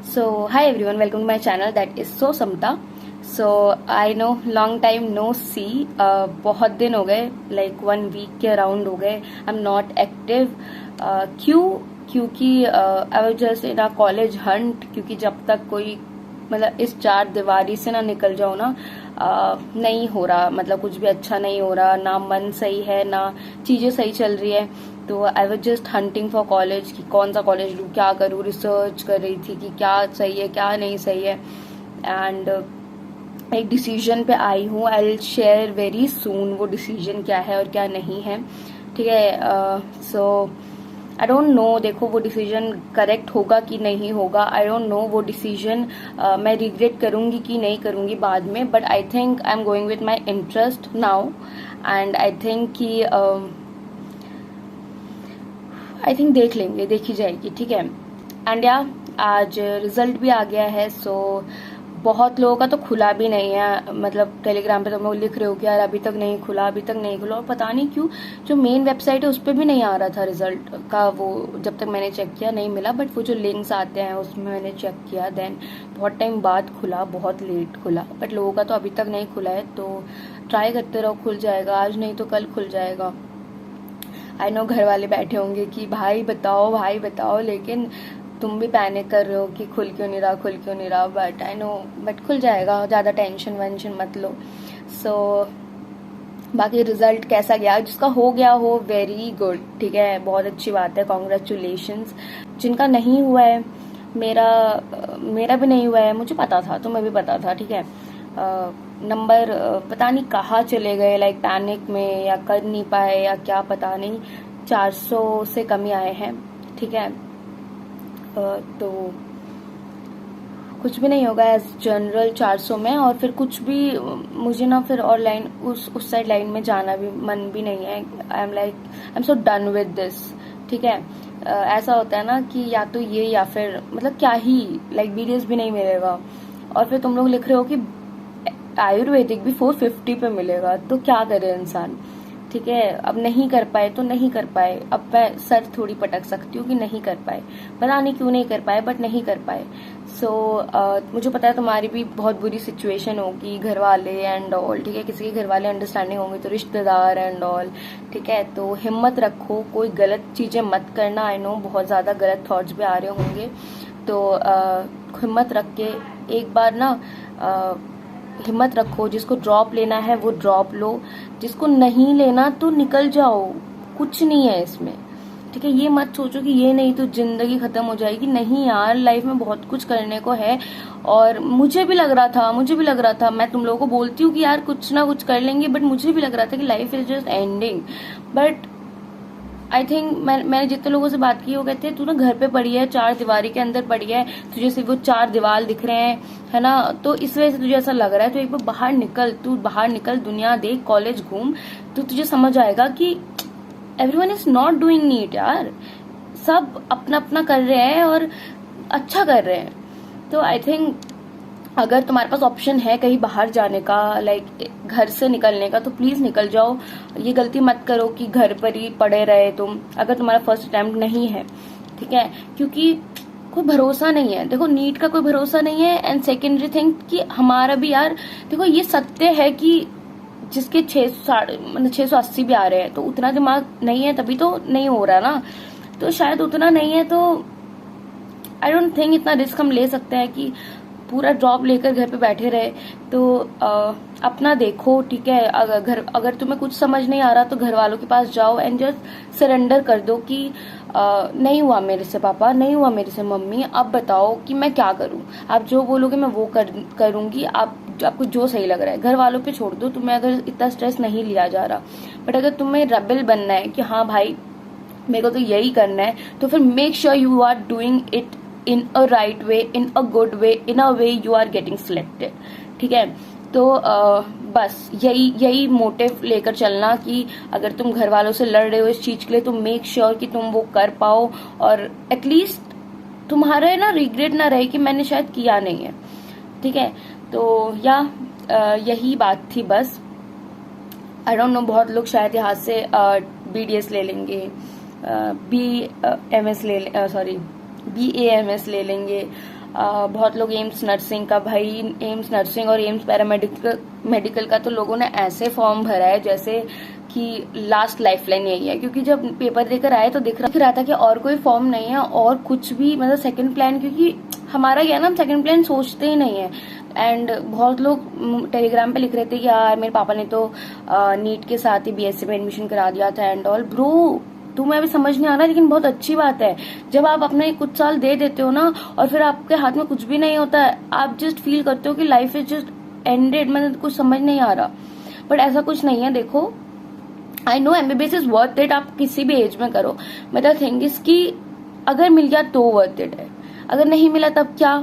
So, hi everyone, welcome to my channel that is So Samta. So, I know long time no see. बहुत दिन हो गए, like 1 week के around हो गए. I'm not active. क्यों? क्योंकि I was just in a college hunt. क्योंकि जब तक कोई मतलब इस चार दीवारी से ना निकल जाओ ना, नहीं हो रहा, मतलब कुछ भी अच्छा नहीं हो रहा, ना मन सही है ना चीजें सही चल रही है. तो I was just hunting for college कि कौन सा कॉलेज लूँ, क्या करूँ, रिसर्च कर रही थी कि क्या सही है क्या नहीं सही है. एंड एक डिसीजन पे आई हूँ. I will share very soon वो डिसीजन क्या है और क्या नहीं है. ठीक है. सो आई डोंट नो, देखो वो डिसीजन करेक्ट होगा कि नहीं होगा, आई डोंट नो. वो डिसीजन मैं रिग्रेट करूंगी कि नहीं करूंगी बाद में, but I think I am going with my interest now. And I think कि देख लेंगे, देखी जाएगी. ठीक है. एंड या आज रिजल्ट भी आ गया है. सो बहुत लोगों का तो खुला भी नहीं है, मतलब टेलीग्राम पे तो लोग लिख रहे हो कि यार अभी तक नहीं खुला, अभी तक नहीं खुला. और पता नहीं क्यों जो मेन वेबसाइट है उस पर भी नहीं आ रहा था रिजल्ट का. वो जब तक मैंने चेक किया नहीं मिला, बट वो जो लिंक्स आते हैं उसमें मैंने चेक किया. देन बहुत टाइम बाद खुला, बहुत लेट खुला, बट लोगों का तो अभी तक नहीं खुला है. तो ट्राई करते रहो, खुल जाएगा. आज नहीं तो कल खुल जाएगा. आई नो घर वाले बैठे होंगे कि भाई बताओ भाई बताओ, लेकिन तुम भी पैनिक कर रहे हो कि खुल क्यों नहीं रहा, खुल क्यों नहीं रहा. बट आई नो, बट खुल जाएगा, ज़्यादा टेंशन वेंशन मत लो. सो बाकी रिजल्ट कैसा गया, जिसका हो गया हो वेरी गुड. ठीक है, बहुत अच्छी बात है, कॉन्ग्रेचुलेशंस. जिनका नहीं हुआ है, मेरा मेरा भी नहीं हुआ है, मुझे पता था, तुम्हें भी पता था. ठीक है. नंबर पता नहीं कहाँ चले गए, लाइक पैनिक में या कर नहीं पाए या क्या पता नहीं. 400 से कम ही आए हैं. ठीक है. तो कुछ भी नहीं होगा एज जनरल 400 में. और फिर कुछ भी मुझे ना फिर और लाइन उस साइड लाइन में जाना भी मन भी नहीं है. I am so done with this. ठीक है. ऐसा होता है ना कि या तो ये या फिर मतलब क्या ही, लाइक बीडीएस भी नहीं मिलेगा. और फिर तुम लोग लिख रहे हो कि आयुर्वेदिक भी 450 पे मिलेगा, तो क्या करे इंसान. ठीक है. अब नहीं कर पाए तो नहीं कर पाए. अब मैं सर थोड़ी पटक सकती हूँ कि नहीं कर पाए, पता नहीं क्यों नहीं कर पाए, बट नहीं कर पाए. सो मुझे पता है तुम्हारी भी बहुत बुरी सिचुएशन होगी, घर वाले एंड ऑल. ठीक है. किसी के घर वाले अंडरस्टैंडिंग होंगे तो रिश्तेदार एंड ऑल. ठीक है. तो हिम्मत रखो, कोई गलत चीजें मत करना. आई नो बहुत ज्यादा गलत थॉट्स भी आ रहे होंगे, तो हिम्मत रख के एक बार ना हिम्मत रखो. जिसको ड्रॉप लेना है वो ड्रॉप लो, जिसको नहीं लेना तो निकल जाओ, कुछ नहीं है इसमें. ठीक है. ये मत सोचो कि ये नहीं तो जिंदगी खत्म हो जाएगी. नहीं यार, लाइफ में बहुत कुछ करने को है. और मुझे भी लग रहा था, मैं तुम लोगों को बोलती हूँ कि यार कुछ ना कुछ कर लेंगे, बट मुझे भी लग रहा था कि life is just ending. But I think मैंने जितने लोगों से बात की वो कहते हैं तू ना घर पे पड़ी है, चार दीवारी के अंदर पड़ी है, तुझे सिर्फ वो चार दीवार दिख रहे हैं, है ना, तो इस वजह से तुझे ऐसा लग रहा है. तो एक बार बाहर निकल, तू बाहर निकल, दुनिया देख, कॉलेज घूम, तो तुझे समझ आएगा कि everyone is not doing neat यार. सब अपना अपना कर रहे हैं और अच्छा कर रहे हैं. तो आई थिंक अगर तुम्हारे पास ऑप्शन है कहीं बाहर जाने का, लाइक घर से निकलने का, तो प्लीज निकल जाओ. ये गलती मत करो कि घर पर ही पड़े रहे तुम, अगर तुम्हारा फर्स्ट अटेम्प्ट नहीं है. ठीक है. क्योंकि कोई भरोसा नहीं है. देखो नीट का कोई भरोसा नहीं है. एंड सेकेंडरी थिंग कि हमारा भी यार, देखो ये सत्य है कि जिसके 680 भी आ रहे हैं तो उतना दिमाग नहीं है, तभी तो नहीं हो रहा ना. तो शायद उतना नहीं है, तो आई डोंट थिंक इतना रिस्क हम ले सकते हैं कि पूरा ड्रॉप लेकर घर पे बैठे रहे. तो अपना देखो. ठीक है. अगर तुम्हें कुछ समझ नहीं आ रहा तो घर वालों के पास जाओ एंड जस्ट सरेंडर कर दो कि नहीं हुआ मेरे से पापा, नहीं हुआ मेरे से मम्मी, अब बताओ कि मैं क्या करूं. आप जो बोलोगे मैं वो करूंगी. आपको जो सही लग रहा है घर वालों पे छोड़ दो. तुम्हें अगर इतना स्ट्रेस नहीं लिया जा रहा, बट अगर तुम्हें रेबल बनना है कि हाँ भाई मेरे को तो यही करना है, तो फिर make sure you are doing it in a right way, in a good way, in a way you are getting selected. ठीक है. तो बस यही मोटिव लेकर चलना कि अगर तुम घर वालों से लड़ रहे हो इस चीज के लिए, तो मेक श्योर कि तुम वो कर पाओ, और एटलीस्ट तुम्हारा ना रिग्रेट ना रहे कि मैंने शायद किया नहीं है. ठीक है. तो यही बात थी बस. आई डोंट नो, बहुत लोग शायद यहाँ से बीडीएस ले लेंगे, BMS ले सॉरी BAMS ले लेंगे। बहुत लोग एम्स नर्सिंग का, भाई एम्स नर्सिंग और एम्स पैरामेडिकल का तो लोगों ने ऐसे फॉर्म भरा है जैसे कि लास्ट लाइफलाइन यही है, क्योंकि जब पेपर देकर आए तो दिख रहा था कि और कोई फॉर्म नहीं है और कुछ भी, मतलब सेकंड प्लान, क्योंकि हमारा क्या है ना, हम सेकंड प्लान सोचते ही नहीं है। एंड बहुत लोग टेलीग्राम पे लिख रहे थे कि यार मेरे पापा ने तो नीट के साथ ही BSc में एडमिशन करा दिया था एंड ऑल। ब्रो, तुम्हें अभी समझ नहीं आ रहा, लेकिन बहुत अच्छी बात है जब आप अपने कुछ साल दे देते हो ना और फिर आपके हाथ में कुछ भी नहीं होता है, आप जस्ट फील करते हो कि लाइफ इज जस्ट एंडेड, मतलब कुछ समझ नहीं आ रहा। बट ऐसा कुछ नहीं है। देखो, I know MBBS is worth it, आप किसी भी एज में करो, बट द थिंग इज कि अगर मिल गया तो वर्थ इट है, अगर नहीं मिला तब क्या।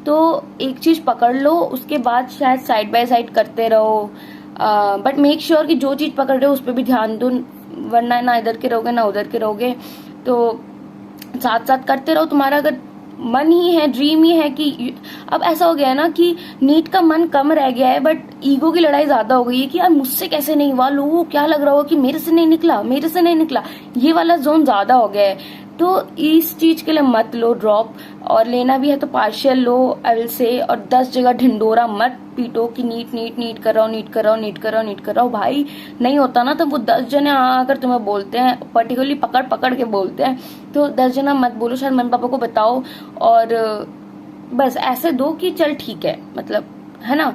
तो एक चीज पकड़ लो, उसके बाद शायद साइड बाय साइड करते रहो, बट मेक श्योर कि जो चीज पकड़ रहे हो उस पर भी ध्यान दो, वरना ना इधर के रहोगे ना उधर के रहोगे। तो साथ साथ करते रहो। तुम्हारा अगर मन ही है, ड्रीम ही है कि, अब ऐसा हो गया है ना कि नीट का मन कम रह गया है बट ईगो की लड़ाई ज्यादा हो गई है कि यार मुझसे कैसे नहीं हुआ, लोगों को क्या लग रहा हो कि मेरे से नहीं निकला, मेरे से नहीं निकला, ये वाला जोन ज्यादा हो गया है। तो इस चीज के लिए मत लो ड्रॉप, और लेना भी है तो partial low I will say, और 10 जगह ढिंडोरा मत पीटो कि नीट नीट नीट कर रहा हूँ, नीट कर रहा हूँ, नीट कर रहा हूँ, नीट कर रहा हूँ। भाई नहीं होता ना, तो वो 10 जने आकर तुम्हें बोलते हैं, पर्टिकुलरली पकड़ पकड़ के बोलते हैं, तो 10 जना मत बोलो, शायद मम्मी पापा को बताओ और बस ऐसे दो कि चल ठीक है, मतलब है ना,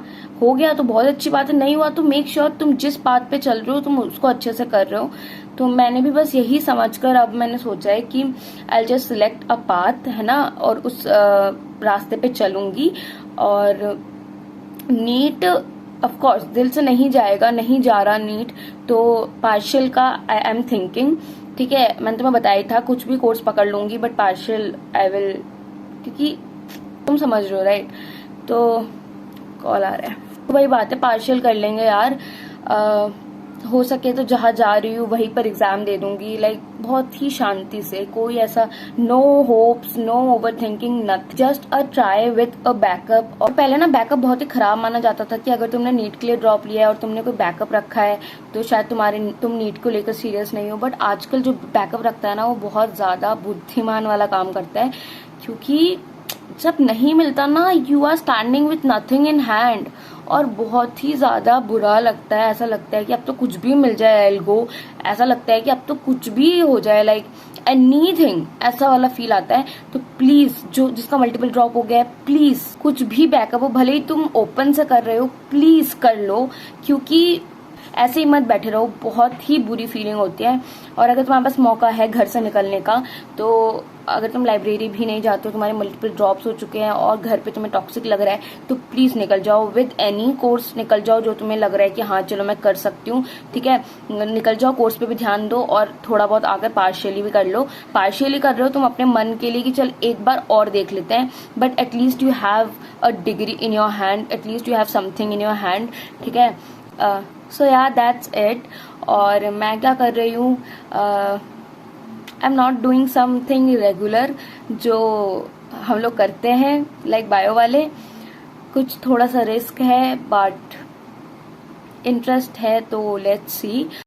हो गया तो बहुत अच्छी बात है, नहीं हुआ तो मेक श्योर तुम जिस पाथ पे चल रहे हो तुम उसको अच्छे से कर रहे हो। तो मैंने भी बस यही समझकर अब मैंने सोचा है कि I just select a path, है ना, और उस रास्ते पे चलूंगी। और नीट ऑफ कोर्स दिल से नहीं जाएगा, नहीं जा रहा नीट, तो पार्शियल का आई एम थिंकिंग, ठीक है, मैंने तुम्हें बताया था कुछ भी कोर्स पकड़ लूंगी बट पार्शियल आई विल, क्योंकि तुम समझ रहे हो राइट। तो कॉल आ रहा है, तो वही बात है, पार्शियल कर लेंगे यार। हो सके तो जहां जा रही हूँ वहीं पर एग्जाम दे दूंगी, लाइक बहुत ही शांति से, कोई ऐसा no hopes, no over thinking, nothing, just a try with a backup. और पहले ना बैकअप बहुत ही खराब माना जाता था कि अगर तुमने नीट के लिए ड्रॉप लिया है और तुमने कोई बैकअप रखा है तो शायद तुम नीट को लेकर सीरियस नहीं हो। बट आजकल जो बैकअप रखता है ना वो बहुत ज्यादा बुद्धिमान वाला काम करता है, क्योंकि जब नहीं मिलता ना you are standing with nothing in hand, और बहुत ही ज्यादा बुरा लगता है। ऐसा लगता है कि अब तो कुछ भी मिल जाए, आई विल गो, ऐसा लगता है कि अब तो कुछ भी हो जाए, लाइक एनीथिंग, ऐसा वाला फील आता है। तो प्लीज, जो जिसका मल्टीपल ड्रॉप हो गया है, प्लीज कुछ भी बैकअप हो, भले ही तुम ओपन से कर रहे हो, प्लीज कर लो, क्योंकि ऐसे ही मत बैठे रहो, बहुत ही बुरी फीलिंग होती है। और अगर तुम्हारे पास मौका है घर से निकलने का, तो अगर तुम लाइब्रेरी भी नहीं जाते हो, तुम्हारे मल्टीपल ड्रॉप्स हो चुके हैं और घर पे तुम्हें टॉक्सिक लग रहा है, तो प्लीज निकल जाओ, विद एनी कोर्स निकल जाओ जो तुम्हें लग रहा है कि हाँ चलो मैं कर सकती हूँ, ठीक है, निकल जाओ, कोर्स पे भी ध्यान दो और थोड़ा बहुत आकर पार्शियली भी कर लो। पार्शियली कर रहे हो तुम अपने मन के लिए कि चल एक बार और देख लेते हैं, but at least you have a degree in your hand, at least you have something in your hand, ठीक है। सो या दैट्स इट। और मैं क्या कर रही हूँ, I am not doing something regular जो हम लोग करते हैं लाइक बायो वाले, कुछ थोड़ा सा रिस्क है बट इंटरेस्ट है, तो लेट्स सी।